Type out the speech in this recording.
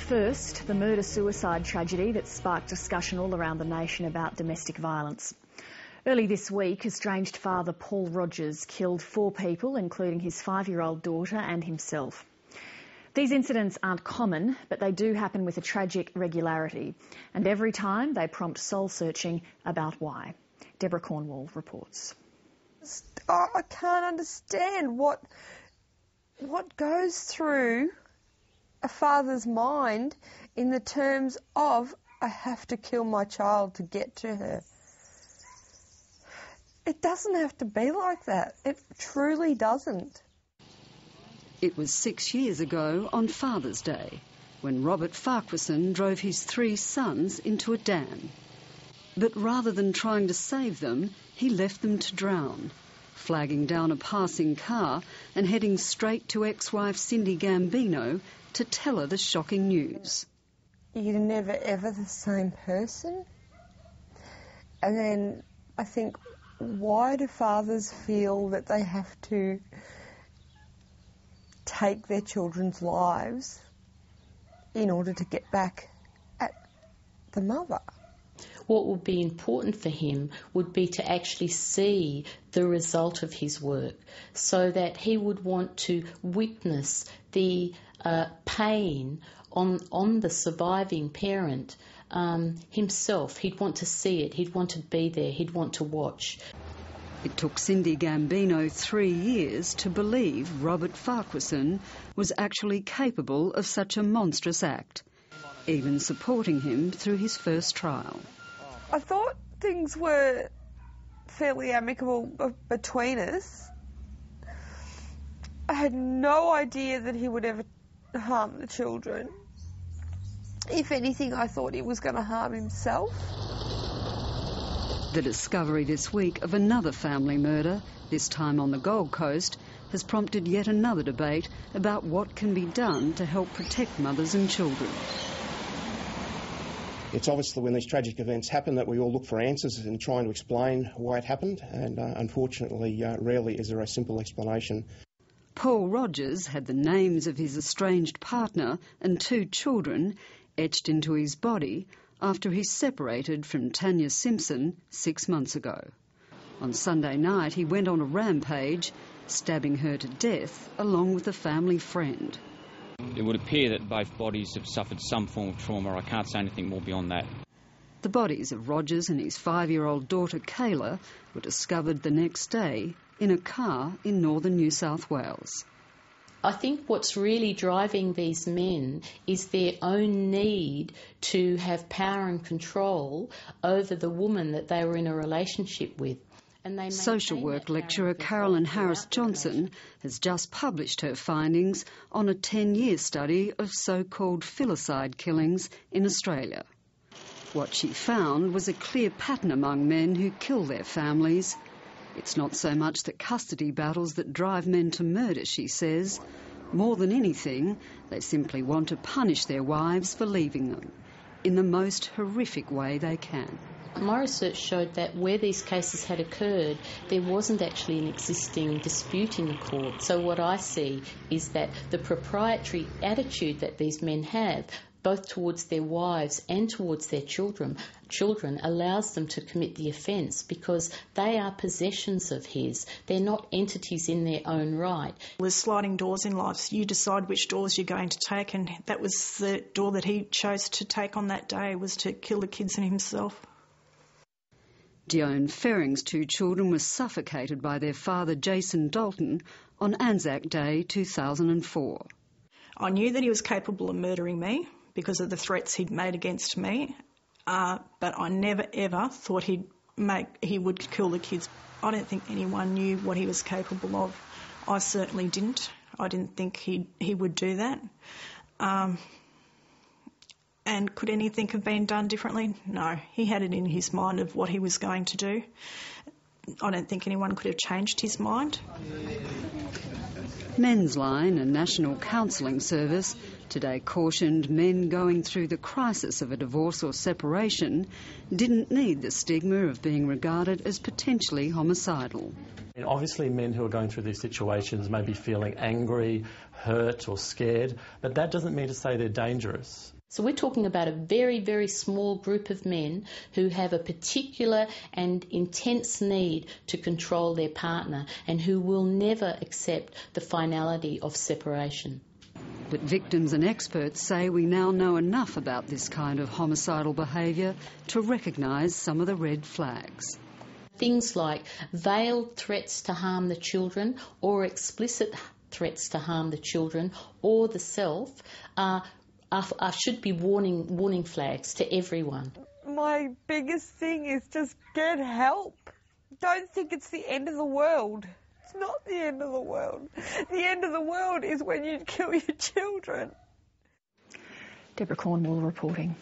First, the murder-suicide tragedy that sparked discussion all around the nation about domestic violence. Early this week, estranged father Paul Rogers killed 4 people, including his 5-year-old daughter and himself. These incidents aren't common, but they do happen with a tragic regularity, and every time they prompt soul-searching about why. Deborah Cornwall reports. I can't understand what goes through a father's mind in the terms of, I have to kill my child to get to her. It doesn't have to be like that. It truly doesn't. It was 6 years ago on Father's Day when Robert Farquharson drove his 3 sons into a dam. But rather than trying to save them, he left them to drown, flagging down a passing car and heading straight to ex-wife Cindy Gambino to tell her the shocking news. You're never ever the same person. And then I think, why do fathers feel that they have to take their children's lives in order to get back at the mother? What would be important for him would be to actually see the result of his work, so that he would want to witness the pain on the surviving parent himself. He'd want to see it, he'd want to be there, he'd want to watch. It took Cindy Gambino 3 years to believe Robert Farquharson was actually capable of such a monstrous act, even supporting him through his first trial. I thought things were fairly amicable between us. I had no idea that he would ever harm the children. If anything, I thought he was going to harm himself. The discovery this week of another family murder, this time on the Gold Coast, has prompted yet another debate about what can be done to help protect mothers and children. It's obviously when these tragic events happen that we all look for answers and trying to explain why it happened, and unfortunately rarely is there a simple explanation. Paul Rogers had the names of his estranged partner and 2 children etched into his body after he separated from Tanya Simpson 6 months ago. On Sunday night he went on a rampage, stabbing her to death along with a family friend. It would appear that both bodies have suffered some form of trauma. I can't say anything more beyond that. The bodies of Rogers and his 5-year-old daughter Kayla were discovered the next day in a car in northern New South Wales. I think what's really driving these men is their own need to have power and control over the woman that they were in a relationship with. And social work lecturer Carolyn Harris-Johnson has just published her findings on a 10-year study of so-called filicide killings in Australia. What she found was a clear pattern among men who kill their families. It's not so much the custody battles that drive men to murder, she says. More than anything, they simply want to punish their wives for leaving them in the most horrific way they can. My research showed that where these cases had occurred, there wasn't actually an existing dispute in the court. So what I see is that the proprietary attitude that these men have, both towards their wives and towards their children, allows them to commit the offence because they are possessions of his. They're not entities in their own right. There's sliding doors in life. So you decide which doors you're going to take, and that was the door that he chose to take on that day, was to kill the kids and himself. DIONNE Ferring's 2 children were suffocated by their father Jason Dalton on Anzac Day 2004. I knew that he was capable of murdering me because of the threats he'd made against me, but I never ever thought he would kill the kids. I don't think anyone knew what he was capable of. I certainly didn't. I didn't think he would do that. And could anything have been done differently? No. He had it in his mind of what he was going to do. I don't think anyone could have changed his mind. Men's Line, a national counselling service, Today cautioned men going through the crisis of a divorce or separation didn't need the stigma of being regarded as potentially homicidal. And obviously men who are going through these situations may be feeling angry, hurt or scared, but that doesn't mean to say they're dangerous. So we're talking about a very, very small group of men who have a particular and intense need to control their partner and who will never accept the finality of separation. But victims and experts say we now know enough about this kind of homicidal behaviour to recognise some of the red flags. Things like veiled threats to harm the children or explicit threats to harm the children or the self should be warning flags to everyone. My biggest thing is just get help. Don't think it's the end of the world. It's not the end of the world. The end of the world is when you kill your children. Deborah Cornwall reporting.